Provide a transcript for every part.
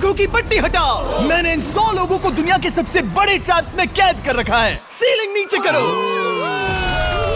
आंखों की पट्टी हटाओ। मैंने इन 100 लोगों को दुनिया के सबसे बड़े ट्रैप्स में कैद कर रखा है। सीलिंग नीचे करो।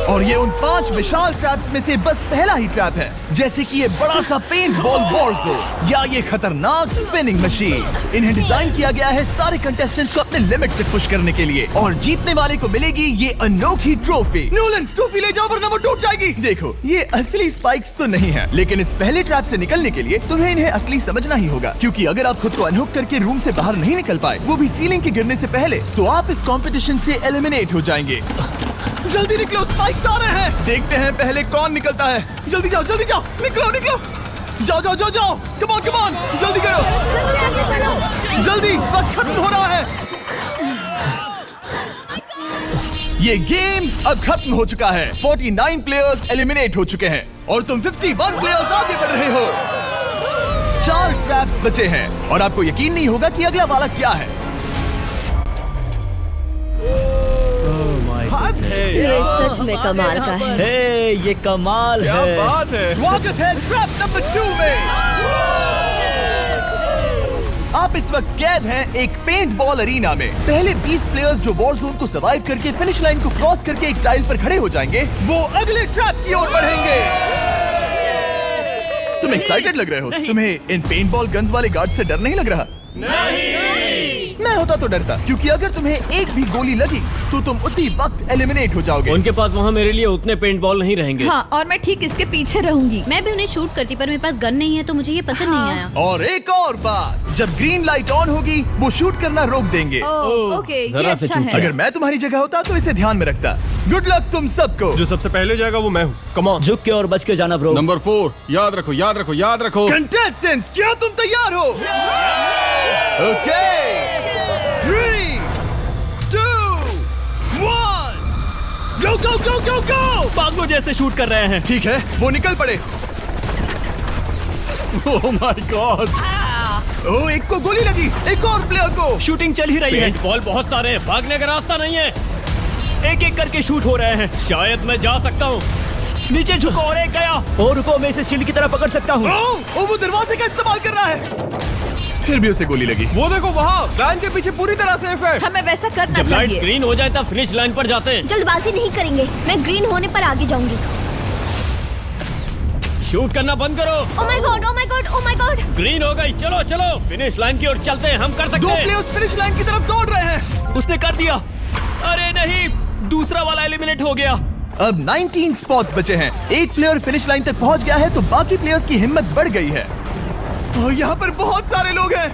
और ये उन 5 विशाल ट्रैप्स में से बस पहला ही ट्रैप है, जैसे कि ये बड़ा सा पेंट बॉल बोर्जो या ये खतरनाक स्पिनिंग मशीन। इन्हें डिजाइन किया गया है सारे कंटेस्टेंट्स को अपने लिमिट पे पुश करने के लिए, और जीतने वाले को मिलेगी ये अनोखी ट्रॉफी। नोलन, ट्रॉफी ले जाओ वरना वो टूट जाएगी। देखो, ये असली स्पाइक्स तो नहीं है, लेकिन इस पहले ट्रैप से निकलने के लिए तुम्हें इन्हें असली समझना ही होगा, क्योंकि अगर आप खुद को अनहुक करके रूम से बाहर नहीं निकल पाए, वो भी सीलिंग के गिरने से पहले, तो आप इस कॉम्पिटिशन से एलिमिनेट हो जाएंगे। जल्दी निकलो, स्पाइक्स आ रहे हैं। देखते हैं पहले कौन निकलता है। जल्दी जाओ, जल्दी जाओ, निकलो निकलो, जाओ जाओ जाओ जाओ, कम ऑन कम ऑन, जल्दी करो, जल्दी, वक्त खत्म हो रहा है। ये गेम अब खत्म हो चुका है। 49 प्लेयर्स एलिमिनेट हो चुके हैं और तुम 51 प्लेयर्स आगे बढ़ रहे हो। 4 ट्रैप्स बचे हैं और आपको यकीन नहीं होगा कि अगला वाला क्या है। ये सच में कमाल का है। हे, ये कमाल है। क्या बात है। स्वागत है ट्रैप नंबर 2 में। आप इस वक्त कैद हैं एक पेंट बॉल अरीना में। पहले 20 प्लेयर्स जो वॉर जोन को सर्वाइव करके फिनिश लाइन को क्रॉस करके एक टाइल पर खड़े हो जाएंगे, वो अगले ट्रैप की ओर बढ़ेंगे। तुम एक्साइटेड लग रहे हो। तुम्हें इन पेंट बॉल गन्स वाले गार्ड से डर नहीं लग रहा? मैं होता तो डरता, क्योंकि अगर तुम्हें एक भी गोली लगी तो तुम उसी वक्त एलिमिनेट हो जाओगे। उनके पास वहाँ मेरे लिए उतने पेंट बॉल नहीं रहेंगे। हाँ, और मैं ठीक इसके पीछे रहूंगी। मैं भी उन्हें शूट करती, पर मेरे पास गन नहीं है तो मुझे ये पसंद नहीं आया। और एक और बात, जब ग्रीन लाइट ऑन होगी वो शूट करना रोक देंगे। ओके, ये जरा से अच्छा चूक है। अगर मैं तुम्हारी जगह होता तो इसे ध्यान में रखता। गुड लक तुम सबको। जो सबसे पहले जाएगा वो मैं हूँ। Come on. झुक के और बच के जाना ब्रो। नंबर 4, याद रखो याद रखो याद रखो। कंटेस्टेंट्स, क्या तुम तैयार हो? ओके, 3, 2, 1, गो गो गो गो गो। पागलों जैसे शूट कर रहे हैं। ठीक है, वो निकल पड़े। ओह माय गॉड। ओह, एक को गोली लगी, एक और प्लेयर को। शूटिंग चल ही रही है। पेंट बॉल बहुत सारे हैं, भागने का रास्ता नहीं है। एक एक करके शूट हो रहे हैं। शायद मैं जा सकता हूँ। नीचे झुको और एक गया। और रुको, मैं इसे शील्ड की तरह पकड़ सकता हूँ। ओह, वो दरवाजे का इस्तेमाल कर रहा है। फिर भी उसे गोली लगी। वो देखो वहाँ, वैन के पीछे पूरी तरह सेफ है। हमें वैसा करना जब लाइट चाहिए। ग्रीन हो जाए तब फिनिश लाइन पर जाते हैं। जल्दबाजी नहीं करेंगे, मैं ग्रीन होने पर आगे जाऊंगी। शूट करना बंद करो। ओह my God, oh my God, oh my God. Green हो गई, चलो चलो फिनिश लाइन की ओर चलते हैं। हम कर सकते 2 हैं। प्लेयर्स फिनिश लाइन की तरफ दौड़ रहे हैं। उसने कर दिया। अरे नहीं, दूसरा वाला एलिमिनेट हो गया। अब 19 स्पॉट्स बचे हैं। एक प्लेयर फिनिश लाइन तक पहुंच गया है तो बाकी प्लेयर्स की हिम्मत बढ़ गई है। और यहाँ पर बहुत सारे लोग हैं।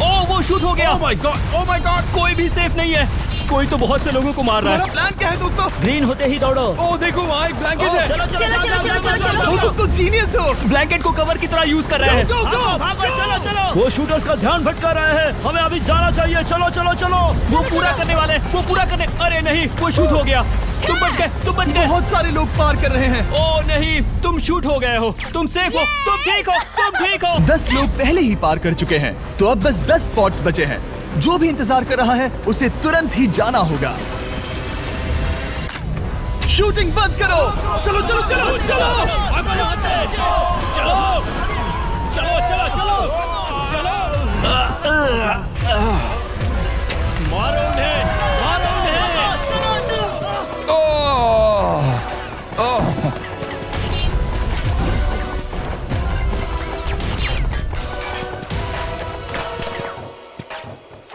ओह, वो शूट हो गया। ओह my God, oh my God. कोई भी सेफ नहीं है। कोई तो बहुत से लोगों को मार रहा हमारा है। प्लान क्या है दोस्तों? ग्रीन होते ही दौड़ो। ओह देखो वहाँ एक ब्लैंकेट है। चलो चलो, चलो, चलो, चलो, चलो। वो तुम तो जीनियस हो। ब्लैंकेट को कवर की तरह यूज कर रहे हैं। Go, go, go! भागो, चलो चलो। वो शूटर्स का ध्यान भटका रहे हैं। हमें अभी जाना चाहिए। चलो चलो चलो। वो पूरा करने वाले, वो पूरा करने। अरे नहीं, वो शूट हो गया। तुम बच गए, तुम बच गए। बहुत सारे लोग पार कर रहे हैं। ओह नहीं, तुम शूट हो गए हो। तुम सेफ हो, तुम ठीक हो, तुम ठीक हो। 10 लोग पहले ही पार कर चुके हैं, तो अब बस 10 स्पॉट्स बचे हैं। जो भी इंतजार कर रहा है उसे तुरंत ही जाना होगा। शूटिंग बंद करो। चलो चलो चलो चलो। भागो यहाँ से। चलो चलो चलो चलो चलो। मारो उन्हें, मारो उन्हें।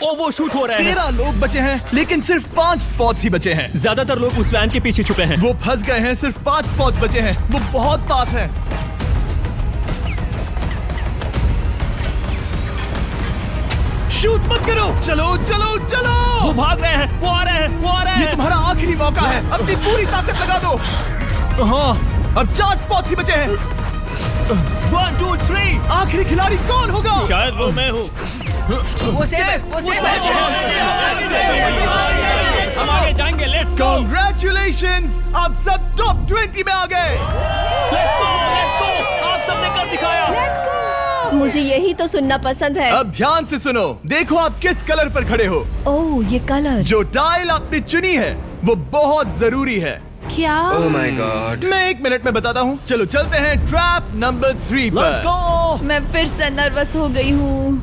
ओ, वो शूट हो रहे हैं। 13 लोग बचे हैं, लेकिन सिर्फ 5 स्पॉट्स ही बचे हैं। ज्यादातर लोग उस वैन के पीछे छुपे हैं। वो फंस गए हैं। सिर्फ 5 स्पॉट्स बचे हैं। वो बहुत पास है। शूट मत करो। चलो चलो चलो। वो भाग रहे हैं, वो आ रहे हैं, वो आ रहे ये हैं। तुम्हारा आखिरी मौका है। अपनी पूरी ताकत लगा दो। हाँ, अब 4 स्पॉट्स ही बचे हैं। 1 2 3। आखिरी खिलाड़ी कौन होगा? शायद वो मैं हूँ। वो सेफ है, वो सेफ है। हम आगे जाएंगे। Let's go, Congratulations! आप सब टॉप 20 में आ गए। Let's go, let's go. आप सबने कर दिखाया। मुझे यही तो सुनना पसंद है। अब ध्यान से सुनो। देखो आप किस कलर पर खड़े हो। ओह, ये कलर। जो टाइल आपने चुनी है वो बहुत जरूरी है। क्या? ओह माय गॉड। मैं 1 मिनट में बताता हूँ। चलो चलते हैं ट्रैप नंबर 3 लेट्स पर। गो। मैं फिर से नर्वस हो गई हूँ।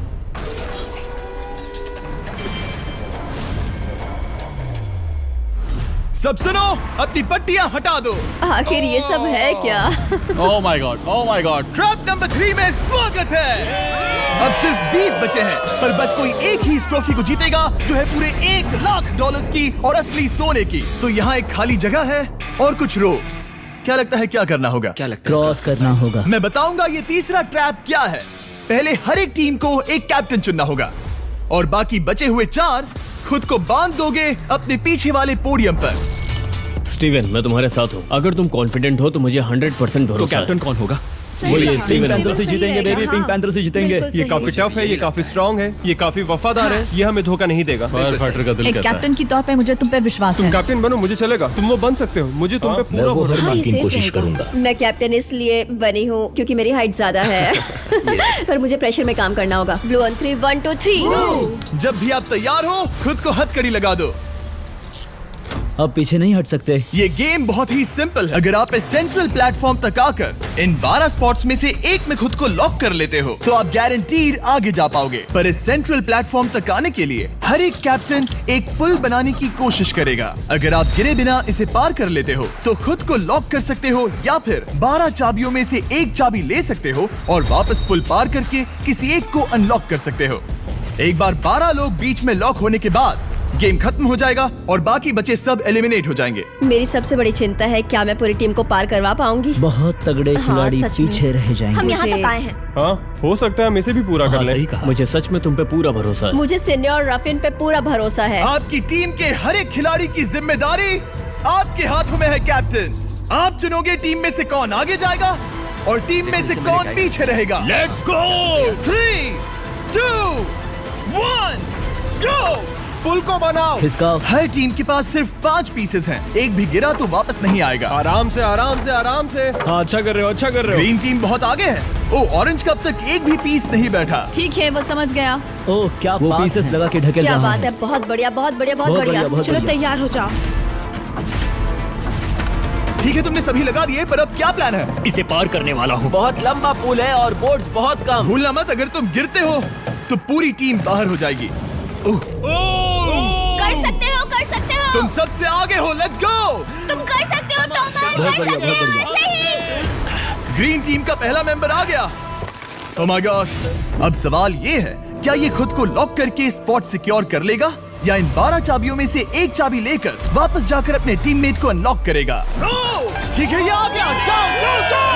सब सुनो, अपनी पट्टियां हटा दो। आखिर ये सब है क्या? Oh my God. Oh my God. Trap number 3 में स्वागत है। अब सिर्फ 20 बचे हैं, पर बस कोई एक ही इस ट्रॉफी को जीतेगा जो है पूरे $1,00,000 की और असली सोने की। तो यहाँ एक खाली जगह है और कुछ रोप्स। क्या लगता है क्या करना होगा? क्या लगता है? क्रॉस करना होगा। मैं बताऊंगा ये तीसरा ट्रैप क्या है। पहले हर एक टीम को एक कैप्टन चुनना होगा और बाकी बचे हुए 4 खुद को बांध दोगे अपने पीछे वाले पोडियम पर। स्टीवन, मैं तुम्हारे साथ हूँ। अगर तुम कॉन्फिडेंट हो तो मुझे 100% भरोसा है। तो कैप्टन कौन होगा? बोलिए, पिंक स्टीवन। पैंथर से जीतेंगे बेबी, पिंक पैंथर से जीतेंगे। ये काफी टफ है, ये काफी स्ट्रांग है, ये काफी वफादार है, ये हमें धोखा नहीं देगा। फाइटर का दिल एक कैप्टन की तौर पे मुझे तुम पे विश्वास तुम है। कैप्टन बनो, मुझे चलेगा। तुम वो बन सकते हो, मुझे तुम पे पूरा भरोसा हाँ, है। ये की safe कोशिश रहेगा। करूंगा। मैं कैप्टन इसलिए बनी हूँ क्योंकि मेरी हाइट ज्यादा है। पर मुझे प्रेशर में काम करना होगा। Blue on 3, 1 2 3। जब भी आप तैयार हो खुद को हथकड़ी लगा दो। अब पीछे नहीं हट सकते। ये गेम बहुत ही सिंपल है। अगर आप इस सेंट्रल प्लेटफॉर्म तक आकर इन 12 स्पॉट्स में से एक में खुद को लॉक कर लेते हो तो आप गारंटीड आगे जा पाओगे। पर इस सेंट्रल प्लेटफॉर्म तक आने के लिए हर एक कैप्टन एक पुल बनाने की कोशिश करेगा। अगर आप गिरे बिना इसे पार कर लेते हो तो खुद को लॉक कर सकते हो या फिर 12 चाबियों में से एक चाबी ले सकते हो और वापस पुल पार करके किसी एक को अनलॉक कर सकते हो। एक बार 12 लोग बीच में लॉक होने के बाद गेम खत्म हो जाएगा और बाकी बचे सब एलिमिनेट हो जाएंगे। मेरी सबसे बड़ी चिंता है क्या मैं पूरी टीम को पार करवा पाऊंगी। बहुत तगड़े हाँ, खिलाड़ी सच में। पीछे रह जाएंगे। हम यहाँ मुझे- तक आए हैं। हाँ, हो सकता है हम इसे भी पूरा कर लें। सही कहा। मुझे सच में तुम पे पूरा भरोसा है। मुझे सीनियर रफिन पे पूरा भरोसा है। आपकी टीम के हर एक खिलाड़ी की जिम्मेदारी आपके हाथों में है कैप्टन। आप चुनोगे टीम में से कौन आगे जाएगा और टीम में से कौन पीछे रहेगा। Let's go. 3 2 1 गो। पुल को बनाओ। खिसकाओ। हर टीम के पास सिर्फ 5 पीसेस हैं। एक भी गिरा तो वापस नहीं आएगा। आराम से, आराम से, आराम से। हाँ, अच्छा कर रहे हो, अच्छा कर रहे हो। ग्रीन टीम बहुत आगे है। ओ, ऑरेंज का अब तक एक भी पीस नहीं बैठा। ठीक है, वो समझ गया। ओह, क्या वो पीसेस लगा के ढकेल क्या रहा बात है, बहुत बढ़िया, बहुत बढ़िया, बहुत बहुत बढ़िया। बढ़िया, बहुत चलो बढ़िया। तैयार हो जाओ। ठीक है, तुमने सभी लगा दिए, पर अब क्या प्लान है? इसे पार करने वाला हूँ। बहुत लंबा पुल है और बोर्ड्स बहुत कम। भूलना मत, अगर तुम गिरते हो तो पूरी टीम बाहर हो जाएगी। कर सकते हो, कर सकते हो। तुम सबसे आगे हो। Let's go. तुम कर सकते हो टॉमर, बहुत कर बढ़िया, सकते बहुत हो बढ़िया। ऐसे ही। ग्रीन टीम का पहला मेंबर आ गया। ओह माय गॉड। अब सवाल ये है, क्या ये खुद को लॉक करके स्पॉट सिक्योर कर लेगा या इन 12 चाबियों में से एक चाबी लेकर वापस जाकर अपने टीममेट को अनलॉक करेगा? ठीक है, ये आ गया। जाओ जाओ जाओ।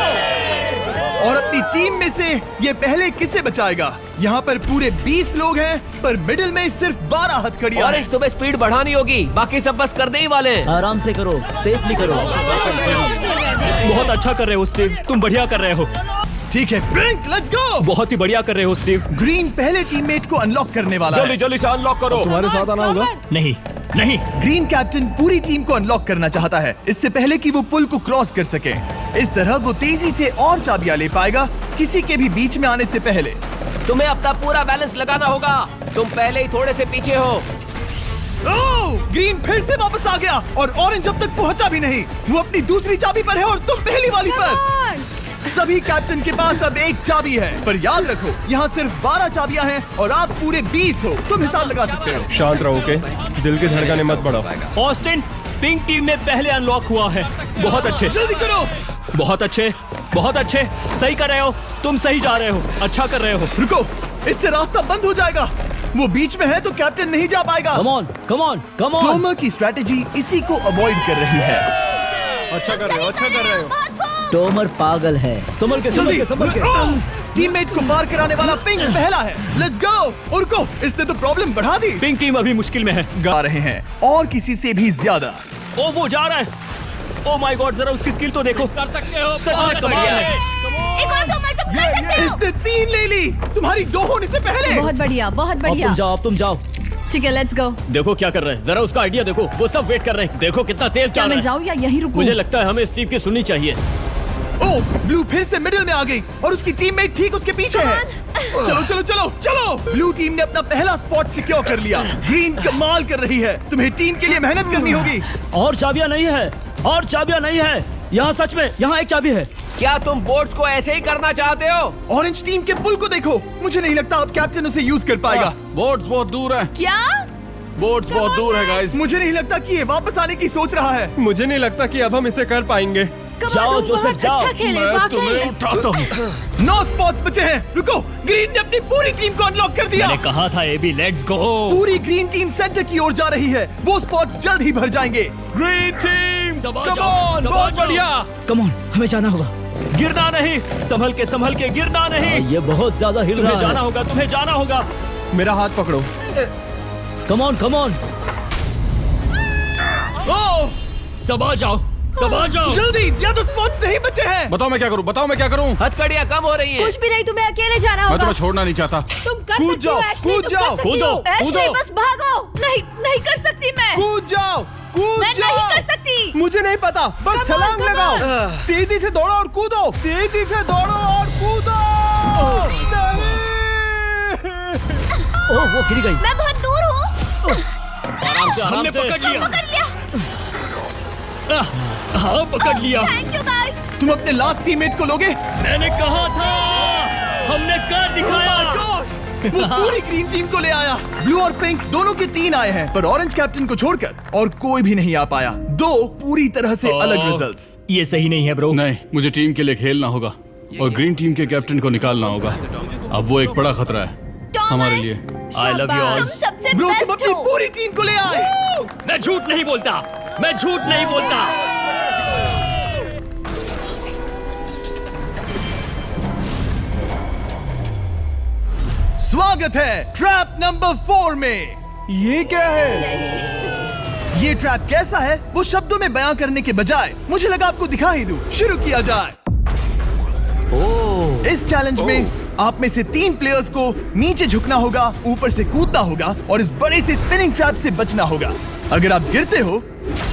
और अपनी टीम में से ये पहले किसे बचाएगा? यहाँ पर पूरे 20 लोग हैं, पर मिडिल में सिर्फ 12 हथकड़ियां हैं। ऑरेंज, तुम्हें स्पीड बढ़ानी होगी, बाकी सब बस करने ही वाले हैं। आराम से करो, सेफली करो। बहुत अच्छा कर रहे हो स्टीव, तुम बढ़िया कर रहे हो। ठीक है, ब्लिंक, लेट्स गो। बहुत ही बढ़िया कर रहे हो स्टीव। ग्रीन पहले टीममेट को अनलॉक करने वाला है। जल्दी से अनलॉक करो। तुम्हारे साथ आना होगा। नहीं नहीं, ग्रीन कैप्टन पूरी टीम को अनलॉक करना चाहता है इससे पहले कि वो पुल को क्रॉस कर सके। इस तरह वो तेजी से और चाबियां ले पाएगा किसी के भी बीच में आने से पहले। तुम्हें अपना पूरा बैलेंस लगाना होगा, तुम पहले ही थोड़े से पीछे हो। ओह, ग्रीन फिर से वापस आ गया और ऑरेंज अब तक पहुंचा भी नहीं। वो अपनी दूसरी चाबी पर है और तुम पहली वाली पर। सभी कैप्टन के पास अब एक चाबी है, पर याद रखो यहाँ सिर्फ 12 चाबियां हैं और आप पूरे 20 हो। तुम हिसाब लगा सकते हो। शांत रहो, ओके? दिल की धड़कनें मत बढ़ाओ। ऑस्टिन, पिंक टीम में पहले अनलॉक हुआ है। बहुत अच्छे, जल्दी करो। बहुत अच्छे, बहुत अच्छे। सही कर रहे हो, तुम सही जा रहे हो, अच्छा कर रहे हो। रुको, इससे रास्ता बंद हो जाएगा। वो बीच में है तो कैप्टन नहीं जा पाएगा। Come on, come on, come on. Tomar की स्ट्रैटेजी इसी को अवॉइड कर रही है। अच्छा कर रहे हो, अच्छा कर रहे हो। टोमर पागल है। संभल के, संभल के, संभल के। टीममेट को पार कराने वाला पिंक पहला है। Let's go. रुको, इसने तो प्रॉब्लम बढ़ा दी। पिंक टीम अभी मुश्किल में है। गा रहे हैं और किसी से भी ज्यादा। ओ, वो जा रहा है। ओ माय गॉड, जरा उसकी स्किल तो देखो। कर सकते हो, सच में कमाल है। एक और टॉमर, तुम कर सकते हो। इसने 3 ले ली, तुम्हारी 2 होने से पहले। बहुत बढ़िया, बहुत अब बढ़िया। तुम जाओ, अब तुम जाओ। ठीक है, लेट्स गो। देखो क्या कर रहे हैं, जरा उसका आइडिया देखो। वो सब वेट कर रहे हैं, देखो कितना तेज क्या जा मैं रहा है। जाऊँ या यहीं रुकूं? मुझे लगता है हमें स्टीव की सुननी चाहिए। ओह, ब्लू फिर से मिडिल में आ गई और उसकी टीममेट ठीक उसके पीछे है। चलो चलो चलो चलो। ब्लू टीम ने अपना पहला स्पॉट सिक्योर कर लिया। ग्रीन कमाल कर रही है। तुम्हें टीम के लिए मेहनत करनी होगी। और चाबियां नहीं है, और चाबियां नहीं है। यहाँ सच में, यहाँ एक चाबी है। क्या तुम बोट्स को ऐसे ही करना चाहते हो? ऑरेंज टीम के पुल को देखो। मुझे नहीं लगता अब कैप्टन उसे यूज कर पाएगा। बोर्ड्स बहुत दूर है। क्या? बोट्स बहुत दूर है गाइस। मुझे नहीं लगता कि ये वापस आने की सोच रहा है। मुझे नहीं लगता कि अब हम इसे कर पाएंगे। जाओ जोसेफ जाओ। अच्छा खेले मैं तुम्हें उठाता हूँ। 9 स्पॉट्स बचे हैं। रुको, ग्रीन ने अपनी पूरी टीम को अनलॉक कर दिया। मैंने कहा था एबी, लेट्स गो। पूरी ग्रीन टीम सेंटर की ओर जा रही है। वो स्पॉट्स जल्द ही भर जाएंगे। ग्रीन टीम, सबा कम जाओ, ऑन, सबा बहुत जाओ। बढ़िया। कम ऑन, हमें जाना होगा। गिरना नहीं, संभल के गिरना नहीं। ये बहुत ज्यादा हिल रहा है। जाना होगा, तुम्हें जाना होगा। मेरा हाथ पकड़ो। कम ऑन। ओह, सबा जाओ। जल्दी, ज्यादा स्पॉट्स नहीं बचे हैं। बताओ मैं क्या करूँ। हथकड़ियाँ कम हो रही हैं। कुछ भी नहीं, तुम्हें अकेले जाना मैं होगा। तुम्हें छोड़ना नहीं चाहता। तुम कर कूद सकती हो, जाओ, एशली, कूद तुम जाओ, कर सकती कूदो, हो। एशली, कूदो। बस भागो। नहीं कर सकती मैं। कूद जाओ। मैं नहीं कर सकती। मुझे नहीं पता, बस छलांग come लगाओ। on। तेजी से दौड़ो और कूदो। ओह, वो गिर गई। मैं बहुत दूर हूँ। हमने पकड़ लिया। हाँ, पकड़ लिया। Thank you guys. तुम अपने लास्ट टीममेट को लोगे? मैंने कहा था, हमने कर दिखाया। वो पूरी ग्रीन टीम को ले आया। ब्लू और पिंक दोनों के 3 आए हैं, पर ऑरेंज कैप्टन को छोड़कर और कोई भी नहीं आ पाया। 2 पूरी तरह से अलग रिजल्ट्स। ये सही नहीं है ब्रो। नहीं, मुझे टीम के लिए खेलना होगा और ग्रीन टीम के कैप्टन को निकालना होगा। अब वो एक बड़ा खतरा है हमारे लिए। I love you all. तुम सबसे ब्रो, तुम बेस्ट अपनी हो। पूरी टीम को ले आए। मैं झूठ नहीं बोलता। स्वागत है ट्रैप नंबर 4 में। ये क्या है? ये ट्रैप कैसा है वो शब्दों में बयां करने के बजाय मुझे लगा आपको दिखा ही दूं। शुरू किया जाए। इस चैलेंज में आप में से 3 प्लेयर्स को नीचे झुकना होगा, ऊपर से कूदना होगा और इस बड़े से स्पिनिंग ट्रैप से बचना होगा। अगर आप गिरते हो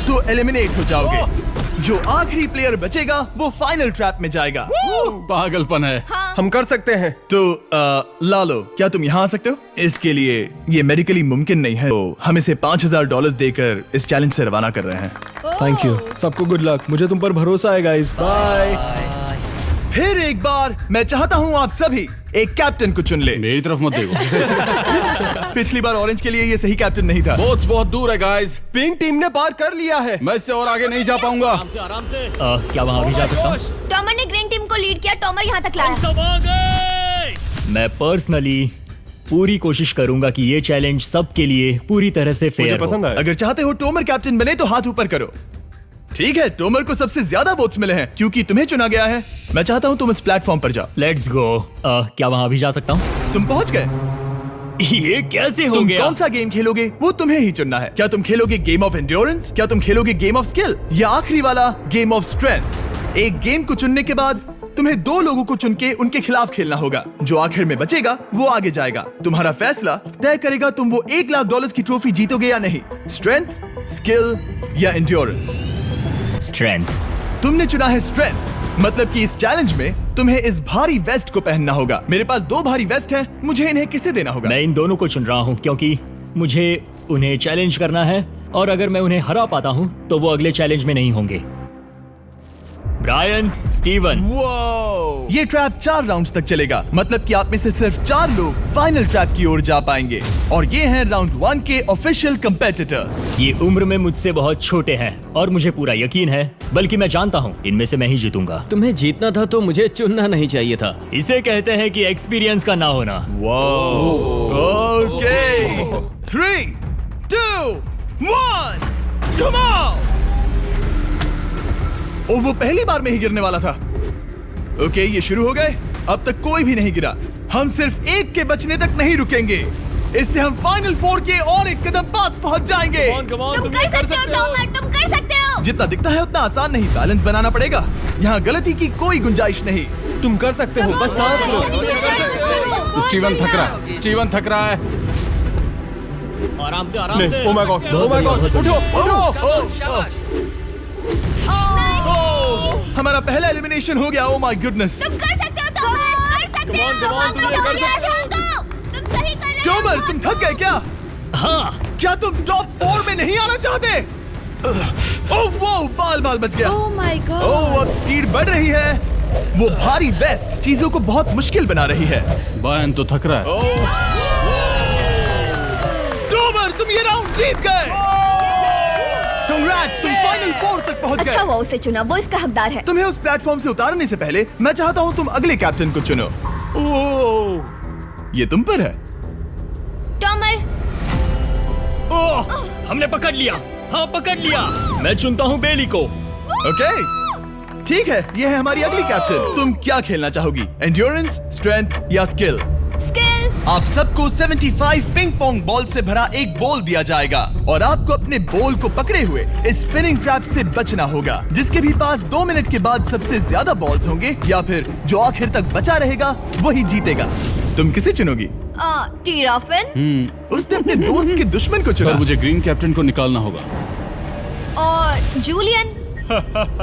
तो एलिमिनेट हो जाओगे। जो आखिरी प्लेयर बचेगा वो फाइनल ट्रैप में जाएगा। पागलपन है। हम कर सकते हैं। तो लालो, क्या तुम यहाँ आ सकते हो? इसके लिए ये मेडिकली मुमकिन नहीं है, तो हम इसे $5000 देकर इस चैलेंज से रवाना कर रहे हैं। Thank you. सबको गुड लक। मुझे तुम पर भरोसा है गाइस। बाय। फिर एक बार मैं चाहता हूँ आप सभी एक कैप्टन को चुन ले। मेरी तरफ मत देखो। पिछली बार ऑरेंज के लिए ये सही कैप्टन नहीं था। बोट्स बहुत दूर है गाइस। पिंक टीम ने पार कर लिया है। मैं इससे और आगे नहीं जा पाऊंगा। आराम से। क्या वहाँ भी जा सकता हूँ? टॉमर ने ग्रीन टीम को लीड किया। टॉमर यहाँ तक लाया। सब आ गए। मैं पर्सनली पूरी कोशिश करूंगा कि ये चैलेंज सबके लिए पूरी तरह से मुझे फेयर पसंद हो। आया। अगर चाहते हो टोमर कैप्टन बने तो हाथ ऊपर करो। ठीक है, टोमर को सबसे ज्यादा वोट्स मिले हैं क्योंकि तुम्हें चुना गया है। मैं चाहता हूँ तुम इस प्लेटफॉर्म पर जाओ। Let's go. क्या वहाँ भी जा सकता हूँ? तुम पहुँच गए। ये कैसे हो तुम गया? कौन सा गेम खेलोगे वो तुम्हें ही चुनना है। क्या तुम खेलोगे गेम ऑफ एंड्योरेंस, क्या तुम खेलोगे गेम ऑफ स्किल, या आखिरी वाला गेम ऑफ स्ट्रेंथ? एक गेम को चुनने के बाद तुम्हें 2 लोगों को चुन के उनके खिलाफ खेलना होगा। जो आखिर में बचेगा वो आगे जाएगा। तुम्हारा फैसला तय करेगा तुम वो $1,00,000 की ट्रॉफी जीतोगे या नहीं। स्ट्रेंथ, स्किल या एंड्योरेंस। स्ट्रेंथ। तुमने चुना है स्ट्रेंथ, मतलब कि इस चैलेंज में तुम्हें इस भारी वेस्ट को पहनना होगा। मेरे पास 2 भारी वेस्ट हैं, मुझे इन्हें किसे देना होगा? मैं इन दोनों को चुन रहा हूँ क्योंकि मुझे उन्हें चैलेंज करना है और अगर मैं उन्हें हरा पाता हूँ तो वो अगले चैलेंज में नहीं होंगे। Brian, Steven. वो ये ट्रैप 4 राउंड्स तक चलेगा, मतलब कि आप में से सिर्फ 4 लोग फाइनल ट्रैप की ओर जा पाएंगे और ये हैं राउंड 1 के ऑफिशियल कंपेटिटर्स। ये उम्र में मुझसे बहुत छोटे हैं और मुझे पूरा यकीन है, बल्कि मैं जानता हूँ इनमें से मैं ही जीतूंगा। तुम्हें जीतना था तो मुझे चुनना नहीं चाहिए था। इसे कहते हैं कि एक्सपीरियंस का ना होना। Okay, 3, 2, 1, come on. ओ, वो पहली बार में ही गिरने वाला था। ओके, ये शुरू हो गए। अब तक कोई भी नहीं गिरा। हम सिर्फ एक के बचने तक नहीं रुकेंगे। इससे हम फाइनल 4 के और एक कदम पास पहुंच जाएंगे। तुम कर सकते हो टॉमर, तुम कर सकते हो। जितना दिखता है उतना आसान नहीं, बैलेंस बनाना पड़ेगा। यहाँ गलती की कोई गुंजाइश नहीं। तुम कर सकते हो, बस सांस लो। स्टीवन थक रहा है। आराम से, आराम नहीं, से। oh my God, oh my God, उठो। हमारा पहला एलिमिनेशन हो गया। Oh my goodness. तुम कर सकते हो टॉमर, कर सकते हो। तुम सही कर रहे हो। टॉमर, तुम थक गए क्या? हाँ। क्या तुम टॉप 4 में नहीं आना चाहते? ओह वो बाल बच गया। ओह माय गॉड। ओह, अब स्पीड बढ़ रही है। वो भारी वेस्ट चीजों को बहुत मुश्किल बना रही है। बायन तो थक रहा है। टॉमर, तुम ये राउंड जीत गए। Congrats, तुम फाइनल 4 तक पहुंच अच्छा गए। हुआ उसे चुना, वो इसका हकदार है। तुम्हें उस प्लेटफॉर्म से उतारने से पहले मैं चाहता हूँ तुम अगले कैप्टन को चुनो। ये तुम पर है। टॉमर, ओह, हमने पकड़ लिया। हाँ, पकड़ लिया। मैं चुनता हूँ बेली को। ओके, ठीक है, ये है हमारी अगली कैप्टन। तुम क्या खेलना चाहोगी, एंड्योरेंस, स्ट्रेंथ या स्किल? स्किल। आप सबको 75 पिंग पोंग बॉल से भरा एक बॉल दिया जाएगा और आपको अपने बॉल को पकड़े हुए इस स्पिनिंग ट्रैप से बचना होगा। जिसके भी पास 2 मिनट के बाद सबसे ज्यादा बॉल्स होंगे या फिर जो आखिर तक बचा रहेगा वही जीतेगा। तुम किसे चुनोगी? टीराफिन उसने अपने दोस्त के दुश्मन को चुना पर मुझे ग्रीन कैप्टन को निकालना होगा। और जूलियन।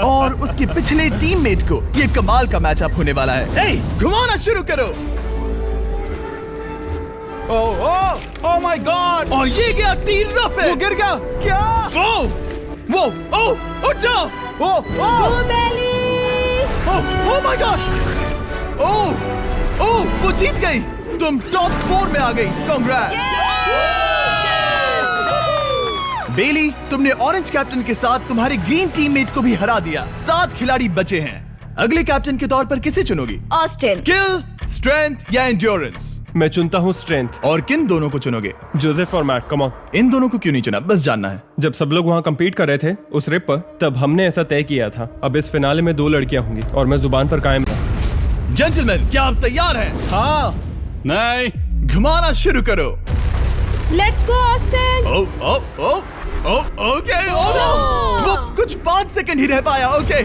और उसके पिछले टीममेट को। ये कमाल का मैचअप होने वाला है। ए, घुमाना शुरू करो। ओह माय गॉड! और ये गया टीराफिन। वो गिर गया। क्या? वो उठ जाओ। ओह माय गॉड! ओह, वो जीत गई। तुम टॉप 4 में आ गई। कांग्रेट्स। बेली, तुमने ऑरेंज कैप्टन के साथ तुम्हारे ग्रीन टीममेट को भी हरा दिया। 7 खिलाड़ी बचे हैं। अगले कैप्टन के तौर पर किसे चुनोगी? ऑस्टिन। स्किल, स्ट्रेंथ या एंड्योरेंस? मैं चुनता हूँ स्ट्रेंथ। और किन दोनों को चुनोगे? जोसेफ और मैट, कम ऑन। इन दोनों को क्यों नहीं चुना, बस जानना है। जब सब लोग वहाँ कम्पीट कर रहे थे उस रिप पर, तब हमने ऐसा तय किया था। अब इस फिनाले में 2 लड़कियां होंगी और मैं जुबान पर कायम था। जेंटलमैन, क्या आप तैयार हैं? हाँ। नहीं, घुमाना शुरू करो। Let's go Austin. ओके। वो कुछ 5 सेकंड ही रह पाया। ओके,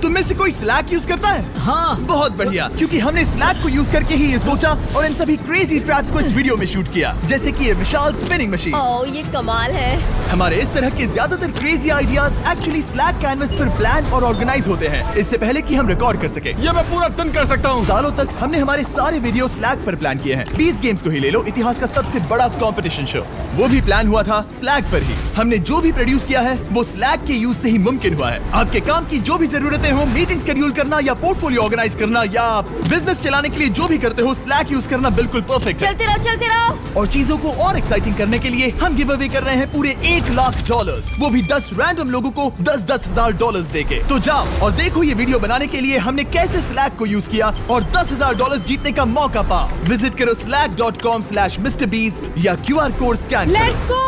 तुम में से कोई स्लैक यूज करता है? हाँ। बहुत बढ़िया, क्योंकि हमने स्लैक को यूज करके ही ये सोचा और इन सभी क्रेजी ट्रैप्स को इस वीडियो में शूट किया, जैसे कि ये विशाल स्पिनिंग मशीन। ओह, ये कमाल है। हमारे इस तरह के ज्यादातर crazy ideas actually slack canvas पर प्लान और ऑर्गेनाइज होते हैं इससे पहले कि हम रिकॉर्ड कर सके। ये मैं पूरा दिन कर सकता हूँ। सालों तक हमने हमारे सारे वीडियो स्लैक पर प्लान किए हैं। 20 गेम्स को ही ले लो, इतिहास का सबसे बड़ा कंपटीशन शो, वो भी प्लान हुआ था स्लैक पर ही। हमने जो भी प्रोड्यूस किया है वो स्लैक के यूज से ही मुमकिन हुआ है। आपके काम की जो भी जरूरतें हो, मीटिंग शेड्यूल करना या पोर्टफोलियो ऑर्गेनाइज करना या बिजनेस चलाने के लिए जो भी करते हो, स्लैक यूज करना बिल्कुल परफेक्ट है। चलते रहो। और चीजों को और एक्साइटिंग करने के लिए हम गिव अवे कर रहे हैं पूरे $1 लाख, वो भी 10 रैंडम लोगों को $10,000 $10,000 देके। तो जाओ और देखो ये वीडियो बनाने के लिए हमने कैसे स्लैक को यूज किया और $10,000 जीतने का मौका पाओ। विजिट करो slack.com/MrBeast या QR कोड स्कैन करो। Let's go.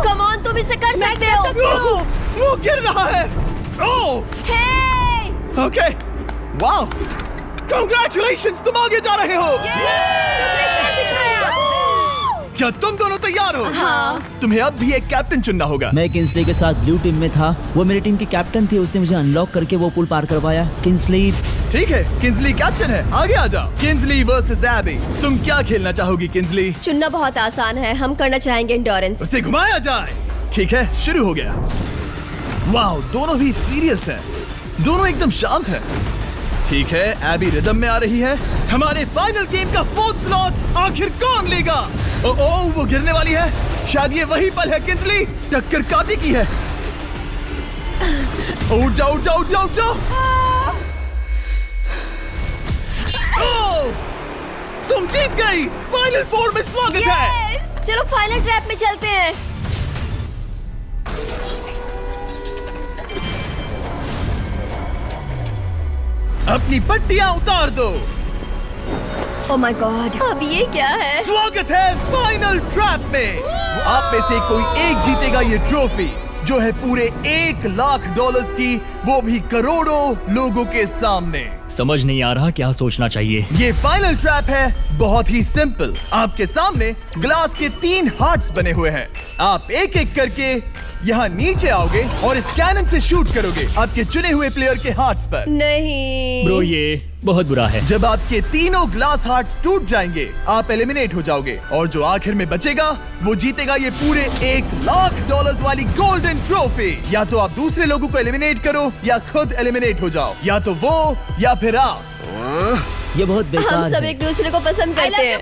कम ऑन, तुम इसे कर सकते हो। वो गिर रहा है। ओह, हे, ओके, वाओ, कांग्रेचुलेशंस, तुम आगे जा रहे हो। क्या तुम दोनों तैयार हो? हाँ। तुम्हें अब भी एक कैप्टन चुनना होगा। मैं किंसली के साथ ब्लू टीम में था। वो मेरी टीम की कैप्टन थी, उसने मुझे अनलॉक करके वो पुल पार करवाया। किंसली। ठीक है, किंसली कैप्टन है, आगे आ जाओ। किंसली वर्सेस एबी, तुम क्या खेलना चाहोगी किंसली? चुनना बहुत आसान है, हम करना चाहेंगे एंड्योरेंस। उसे घुमाया जाए। ठीक है, शुरू हो गया। वाओ, दोनों भी सीरियस हैं, दोनों एकदम शांत हैं। ठीक है, एबी रिदम में आ रही है। हमारे फाइनल गेम का 4th स्लॉट आखिर कौन लेगा? ओह, वो गिरने वाली है। शायद ये वही पल है किंसली, टक्कर काटी की है। उठ जाओ, उठ जाओ, उठ जाओ, उठ जाओ। ओह, तुम जीत गई। फाइनल 4 में स्वागत है। Yes! चलो फाइनल ट्रैप में चलते हैं। अपनी पट्टियां उतार दो। ओह माय गॉड, अब ये क्या है? स्वागत है फाइनल ट्रैप में। आप में से कोई एक जीतेगा ये ट्रॉफी, जो है पूरे $1 लाख की, वो भी करोड़ों लोगों के सामने। समझ नहीं आ रहा क्या सोचना चाहिए। ये फाइनल ट्रैप है, बहुत ही सिंपल। आपके सामने ग्लास के 3 हार्ट्स बने हुए हैं। आप एक एक करके यहाँ नीचे आओगे और इस कैनन से शूट करोगे आपके चुने हुए प्लेयर के हार्ट्स पर। नहीं ब्रो, ये बहुत बुरा है। जब आपके तीनों ग्लास हार्ट्स टूट जाएंगे, आप एलिमिनेट हो जाओगे और जो आखिर में बचेगा वो जीतेगा ये पूरे $1 लाख वाली गोल्डन ट्रॉफी। या तो आप दूसरे लोगों को एलिमिनेट करो या खुद एलिमिनेट हो जाओ, या तो वो या फिर आप। ये बहुत बेकार हम सब है। एक दूसरे को पसंद करते हैं।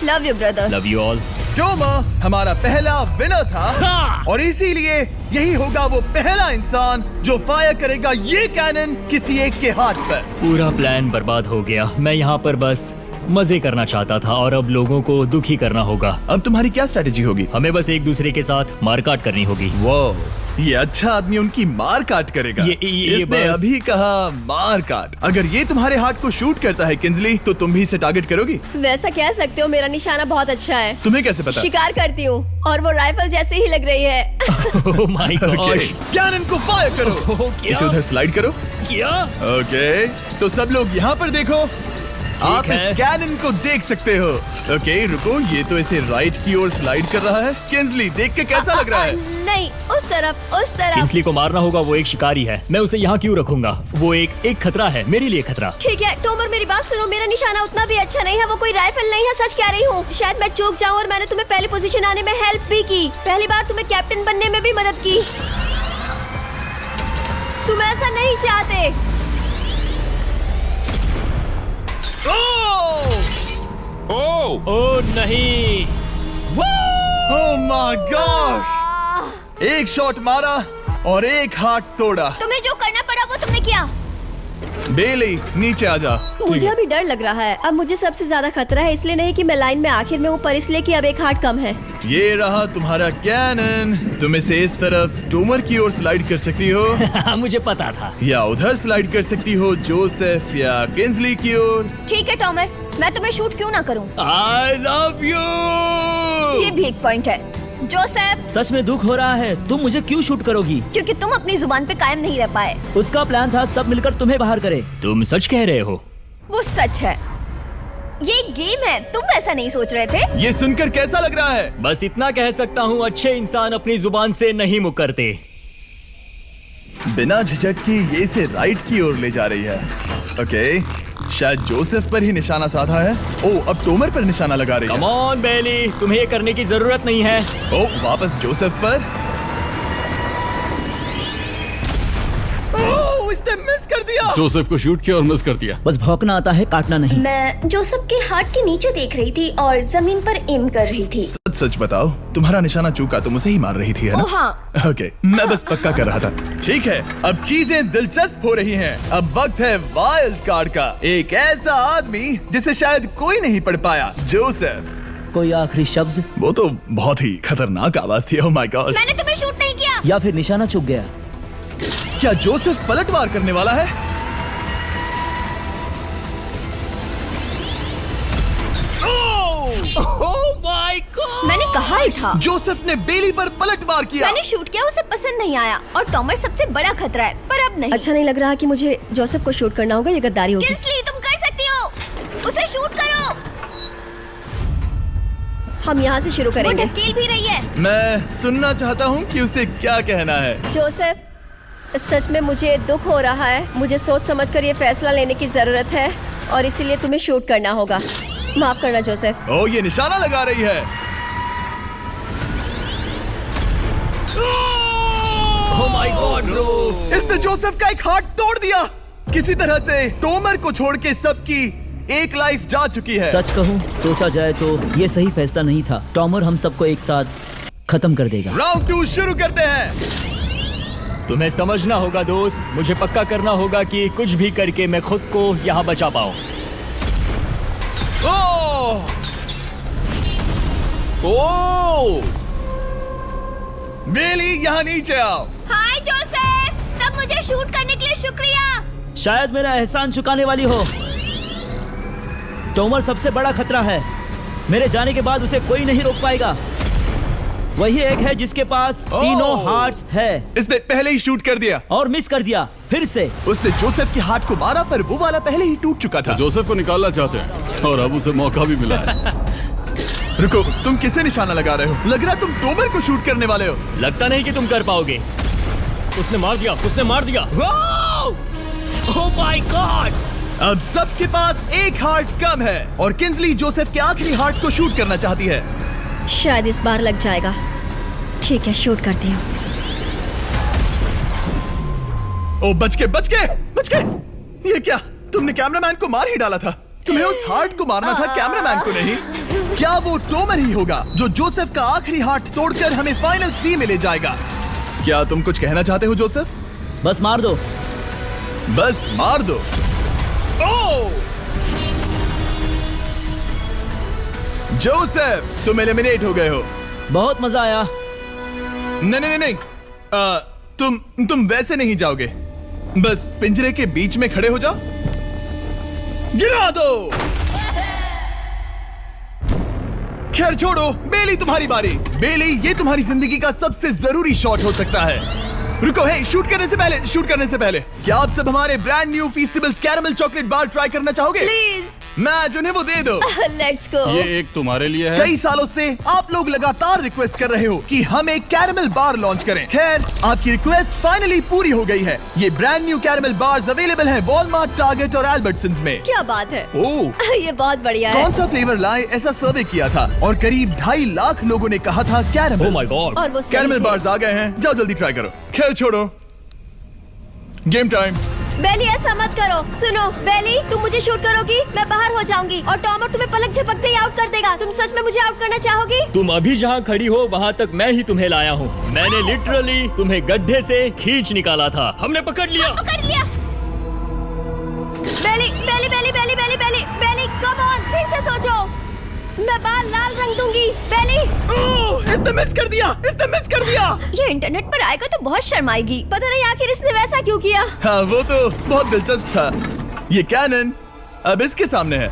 Love you brother. Love you all. Toma हमारा पहला विनर था और इसीलिए यही होगा वो पहला इंसान जो फायर करेगा ये कैनन किसी एक के हाथ पर। पूरा प्लान बर्बाद हो गया। मैं यहाँ पर बस मजे करना चाहता था और अब लोगों को दुखी करना होगा। अब तुम्हारी क्या स्ट्रेटेजी होगी? हमें बस एक दूसरे के साथ मारकाट करनी होगी। वो ये अच्छा आदमी उनकी मार काट करेगा। ये इसने बस- अभी कहा मार काट। अगर ये तुम्हारे हार्ट को शूट करता है किंजली, तो तुम भी इसे टारगेट करोगी? वैसा कह सकते हो, मेरा निशाना बहुत अच्छा है। तुम्हें कैसे पता? शिकार करती हूँ और वो राइफल जैसे ही लग रही है। ओह माय गॉड। कैनन को फायर करो। इसे उधर स्लाइड करो। क्या? ओके, तो सब लोग यहाँ पर देखो। आप इस है। कैनन को देख सकते हो। ओके, रुको, ये तो इसे राइट की ओर स्लाइड कर रहा है। किंजली, देख के कैसा लग रहा है? नहीं, उस तरफ, उस तरफ। किंसली को मारना होगा, वो एक शिकारी है। मैं उसे यहाँ क्यों रखूंगा? वो एक खतरा है, मेरे लिए खतरा। ठीक है टोमर, मेरी बात सुनो, मेरा निशाना उतना भी अच्छा नहीं है, वो कोई राइफल नहीं है, सच कह रही हूँ। शायद मैं चूक जाऊँ और मैंने तुम्हें पहली पोजीशन आने में हेल्प भी की, पहली बार तुम्हें कैप्टन बनने में भी मदद की। तुम ऐसा नहीं चाहते। ओह नहीं। ओह माय गॉड! एक शॉट मारा और एक हाथ तोड़ा। तुम्हें जो करना पड़ा वो तुमने किया। बेली, नीचे आ जा। मुझे अभी डर लग रहा है। अब मुझे सबसे ज्यादा खतरा है, इसलिए नहीं कि मैं लाइन में आखिर में हूँ, पर इसलिए कि अब एक हार्ट कम है। ये रहा तुम्हारा कैनन। तुम इसे इस तरफ टोमर की ओर स्लाइड कर सकती हो मुझे पता था। या उधर स्लाइड कर सकती हो जोसेफ या किंजली की ओर। ठीक है टॉमर, मैं तुम्हें शूट क्यों ना करूं? I love you. ये भी एक पॉइंट है। जोसेफ, सच में दुख हो रहा है। तुम मुझे क्यों शूट करोगी? क्योंकि तुम अपनी जुबान पे कायम नहीं रह पाए। उसका प्लान था सब मिलकर तुम्हें बाहर करे। तुम सच कह रहे हो? वो सच है। ये एक गेम है, तुम ऐसा नहीं सोच रहे थे? ये सुनकर कैसा लग रहा है? बस इतना कह सकता हूँ, अच्छे इंसान अपनी जुबान से नहीं मुकरते। बिना झिझक की ये इसे राइट की ओर ले जा रही है। ओके, शायद जोसेफ पर ही निशाना साधा है। ओ, अब टोमर पर निशाना लगा रही है। कम ऑन बेली, तुम्हें ये करने की जरूरत नहीं है। ओ, वापस जोसेफ पर। ओ, इसने मिस कर दिया। जोसेफ को शूट किया और मिस कर दिया। बस भौंकना आता है, काटना नहीं। मैं जोसेफ के हार्ट के नीचे देख रही थी और जमीन पर एम कर रही थी। सच सच बताओ, तुम्हारा निशाना चूका, तुम उसे ही मार रही थी, है ना? ओ हाँ। ओके, मैं बस पक्का कर रहा था। ठीक है, अब चीजें दिलचस्प हो रही हैं। अब वक्त है वाइल्ड कार्ड का। एक ऐसा आदमी जिसे शायद कोई नहीं पढ़ पाया, जोसेफ। कोई आखिरी शब्द? वो तो बहुत ही खतरनाक आवाज थी। ओह माय गॉड! मैंने तुम्हें शूट नहीं किया। या फिर निशाना चूक गया? क्या जोसेफ पलटवार करने वाला है? ओह माय गॉड! मैंने कहा ही था। जोसेफ ने बेली पर पलटवार किया। मैंने शूट किया, उसे पसंद नहीं आया और टॉमर सबसे बड़ा खतरा है, पर अब नहीं। अच्छा नहीं लग रहा कि मुझे जोसेफ को शूट करना होगा, ये गद्दारी होगी। किंसली, तुम कर सकती हो, उसे शूट करो। हम यहाँ से शुरू वो करेंगे। ढकेल भी रही है। मैं सुनना चाहता हूँ कि उसे क्या कहना है। जोसेफ, सच में मुझे दुख हो रहा है। मुझे सोच समझकर ये फैसला लेने की जरूरत है और इसीलिए तुम्हें शूट करना होगा। माफ करना जोसेफ। ओ, ये निशाना लगा रही है। ओह माय गॉड ब्रो! इसने जोसेफ का एक हाथ तोड़ दिया। किसी तरह से टोमर को छोड़ के सबकी एक लाइफ जा चुकी है। सच कहूँ, सोचा जाए तो ये सही फैसला नहीं था। टॉमर हम सबको एक साथ खत्म कर देगा। राउंड 2 शुरू करते हैं। तुम्हें समझना होगा दोस्त, मुझे पक्का करना होगा कि कुछ भी करके मैं खुद को यहाँ बचा पाऊँ। ओह! ओह! बेली, यहाँ नीचे आओ। हाय जोसेफ, तब मुझे शूट करने के लिए शुक्रिया। शायद मेरा एहसान चुकाने वाली हो। टोमर सबसे बड़ा खतरा है। मेरे जाने के बाद उसे कोई नहीं रोक पाएगा। वही एक है जिसके पास तीनों हार्ट्स है। इसने पहले ही शूट कर दिया और मिस कर दिया फिर से। उसने जोसेफ के हाथ को मारा, पर वो वाला पहले ही टूट चुका था। जोसेफ को निकालना चाहते हैं और अब उसे मौका भी मिला है। रुको, तुम किसे निशाना लगा रहे हो? लग रहा तुम टोमर को शूट करने वाले हो। लगता नहीं कि तुम कर पाओगे। उसने मार दिया, उसने मार दिया। Oh my God! अब सबके पास एक हार्ट कम है और किंजली जोसेफ के आखिरी हार्ट को शूट करना चाहती है। शायद इस बार लग जाएगा। ठीक है, शूट करती हूँ। ओ, बच के! ये क्या? तुमने कैमरामैन को मार ही डाला था। तुम्हें उस हार्ट को मारना था, कैमरामैन को नहीं। क्या वो टोमर ही होगा जो जोसेफ का आखिरी हार्ट तोड़कर हमें फाइनल 3 में ले जाएगा? क्या तुम कुछ कहना चाहते हो जोसेफ? बस मार दो। बस मार दो। ओ! जोसेफ, तुम एलिमिनेट हो गए हो। बहुत मजा आया। नहीं नहीं नहीं, तुम वैसे नहीं जाओगे। बस पिंजरे के बीच में खड़े हो जाओ। गिरा दो। खैर छोड़ो, बेली तुम्हारी बारी। बेली, ये तुम्हारी जिंदगी का सबसे जरूरी शॉट हो सकता है। रुको, हे, शूट करने से पहले क्या आप सब हमारे brand new Feastables caramel chocolate bar try करना चाहोगे? प्लीज। मैं उन्हें वो दे दो। Let's go. ये एक तुम्हारे लिए है। कई सालों से आप लोग लगातार रिक्वेस्ट कर रहे हो कि हम एक कैरेमल बार लॉन्च करें। खैर, आपकी रिक्वेस्ट फाइनली पूरी हो गई है। ये brand new caramel bars available हैं वॉलमार्ट, टारगेट और अल्बर्टसन्स में। क्या बात है। ओह, ये बहुत बढ़िया है। कौन सा फ्लेवर लाए, ऐसा सर्वे किया था और करीब 2.5 लाख लोगों ने कहा था कैरेमल। Oh my God. और वो सही कैरेमल थे। बार्स आ गए हैं, जाओ जल्दी ट्राई करो। खैर छोड़ो, गेम टाइम। बेली, ऐसा मत करो। सुनो बेली, तुम मुझे शूट करोगी, मैं बाहर हो जाऊंगी और टॉमर तुम्हें पलक झपकते ही आउट कर देगा। तुम सच में मुझे आउट करना चाहोगी? तुम अभी जहाँ खड़ी हो वहाँ तक मैं ही तुम्हें लाया हूँ। मैंने लिटरली तुम्हें गड्ढे से खींच निकाला था। हमने पकड़ लिया। पकड़ लिया। बेली बेली बेली बेली बेली बेली बेली, कम ऑन, फिर से सोचो। मैं बाल लाल रंग दूंगी। बेली, ओह, इसने मिस कर दिया। ये इंटरनेट पर आएगा तो बहुत शर्माएगी। पता नहीं आखिर इसने वैसा क्यों किया। हाँ, वो तो बहुत दिलचस्प था। ये कैनन अब इसके सामने है।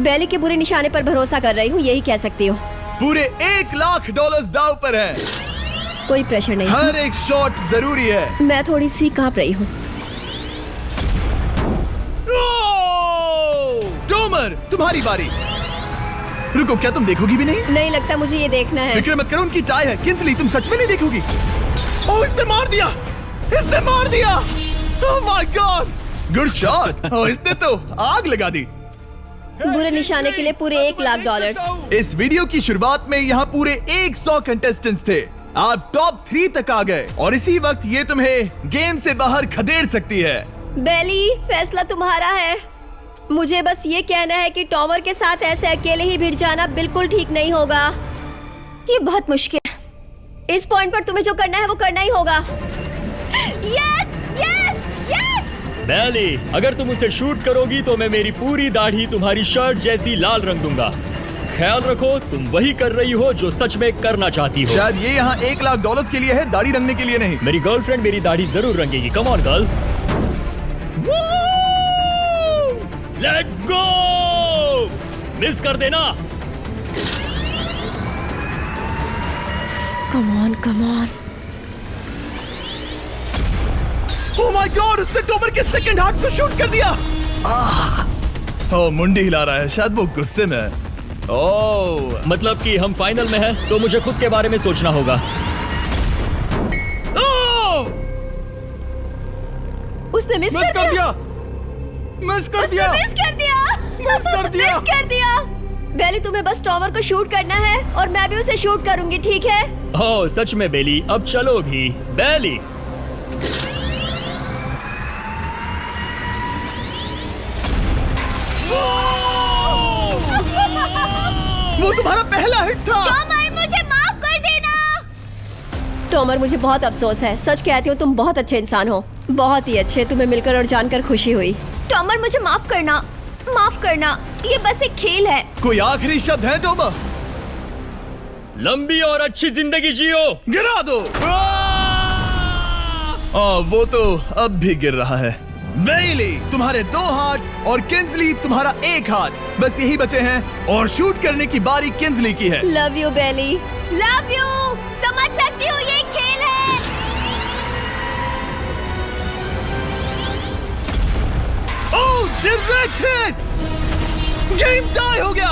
बेली के बुरे निशाने पर भरोसा कर रही हूँ, यही कह सकती हूँ। पूरे $1 लाख दाव पर है। कोई प्रेशर नहीं। हर एक शॉट जरूरी है। मैं थोड़ी सी कांप रही हूँ। टॉमर, तुम्हारी बारी। रुको, क्या तुम देखोगी भी नहीं? नहीं लगता मुझे ये देखना है। फिक्र मत करो, उनकी टाई है। किंसली, तुम सच में नहीं देखोगी? ओह, इसने मार दिया। Oh my god, good shot. ओह, इसने तो आग लगा दी। बुरे निशाने के लिए पूरे $1 लाख। इस वीडियो की शुरुआत में यहाँ पूरे 100 कंटेस्टेंट्स थे। आप टॉप 3 तक आ गए और इसी वक्त ये तुम्हें गेम से बाहर खदेड़ सकती है। बेली, फैसला तुम्हारा है। मुझे बस ये कहना है कि टॉमर के साथ ऐसे अकेले ही भिड़ जाना बिल्कुल ठीक नहीं होगा। ये बहुत मुश्किल है। इस पॉइंट पर तुम्हें जो करना है वो करना ही होगा। Yes yes yes. बेली, अगर तुम उसे शूट करोगी तो मैं मेरी पूरी दाढ़ी तुम्हारी शर्ट जैसी लाल रंग दूंगा। ख्याल रखो, तुम वही कर रही हो जो सच में करना चाहती हो। शायद ये यहाँ $1 लाख के लिए है, दाढ़ी रंगने के लिए नहीं। मेरी गर्लफ्रेंड मेरी दाढ़ी जरूर रंगेगी। Come on girl, let's go. Miss कर देना। Come on come on. Oh my god, उसने टॉमर के सेकंड हार्ट को शूट कर दिया। ओह, मुंडी हिला रहा है, शायद वो गुस्से में है। ओह, मतलब कि हम फाइनल में हैं, तो मुझे खुद के बारे में सोचना होगा। उसने मिस कर दिया। मिस कर दिया। बेली, तुम्हें बस टॉमर को शूट करना है और मैं भी उसे शूट करूंगी, ठीक है? ओह सच में बेली, अब चलो भी। बेली, वो तुम्हारा पहला हिट था। टॉमर, मुझे माफ कर देना। टॉमर, मुझे बहुत अफसोस है। सच कहती हूँ, तुम बहुत अच्छे इंसान हो, बहुत ही अच्छे। तुम्हें मिलकर और जानकर खुशी हुई। टॉमर, मुझे माफ करना, माफ करना। ये बस एक खेल है। कोई आखिरी शब्द है टॉमर? लंबी और अच्छी जिंदगी जियो। गिरा दो। वो तो अब भी गिर रहा है। बेली, तुम्हारे 2 हार्ट्स और किंसली तुम्हारा 1 हार्ट। बस यही बचे हैं और शूट करने की बारी किंसली की है। Love you Bailey. Love you. समझ सकती हूँ, ये खेल है। Oh, direct hit. Game tie हो गया।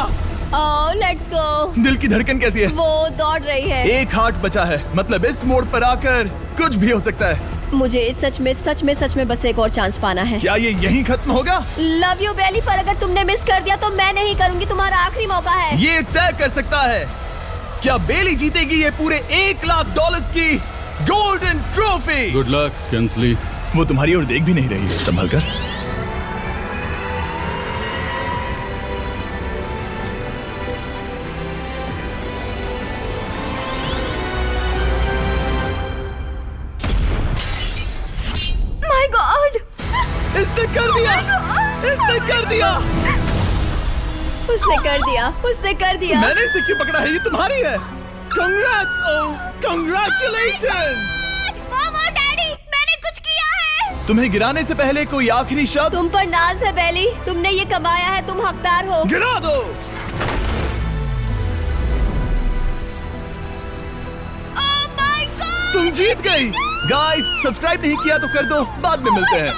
Oh, let's go. दिल की धड़कन कैसी है? वो दौड़ रही है। 1 हार्ट बचा है, मतलब इस मोड़ पर आकर कुछ भी हो सकता है। मुझे सच में बस एक और चांस पाना है। क्या ये यहीं खत्म होगा? लव यू बेली, पर अगर तुमने मिस कर दिया तो मैं नहीं करूंगी। तुम्हारा आखिरी मौका है। ये तय कर सकता है क्या बेली जीतेगी ये पूरे $1 लाख की golden trophy. Good luck Kinsley. वो तुम्हारी ओर देख भी नहीं रही, संभल कर। माय गॉड, इसने कर दिया। इसने कर दिया। उसने कर दिया, उसने कर दिया। मैंने इसे क्यों पकड़ा है? ये तुम्हारी है। Congrats! Oh, congratulations! मॉम और डैडी, मैंने कुछ किया है। तुम्हें गिराने से पहले कोई आखिरी शब्द? तुम पर नाज है बेली, तुमने ये कमाया है, तुम हकदार हो। गिरा दो। Oh my God! तुम जीत गई। गाइस, सब्सक्राइब नहीं किया तो कर दो, बाद में मिलते हैं।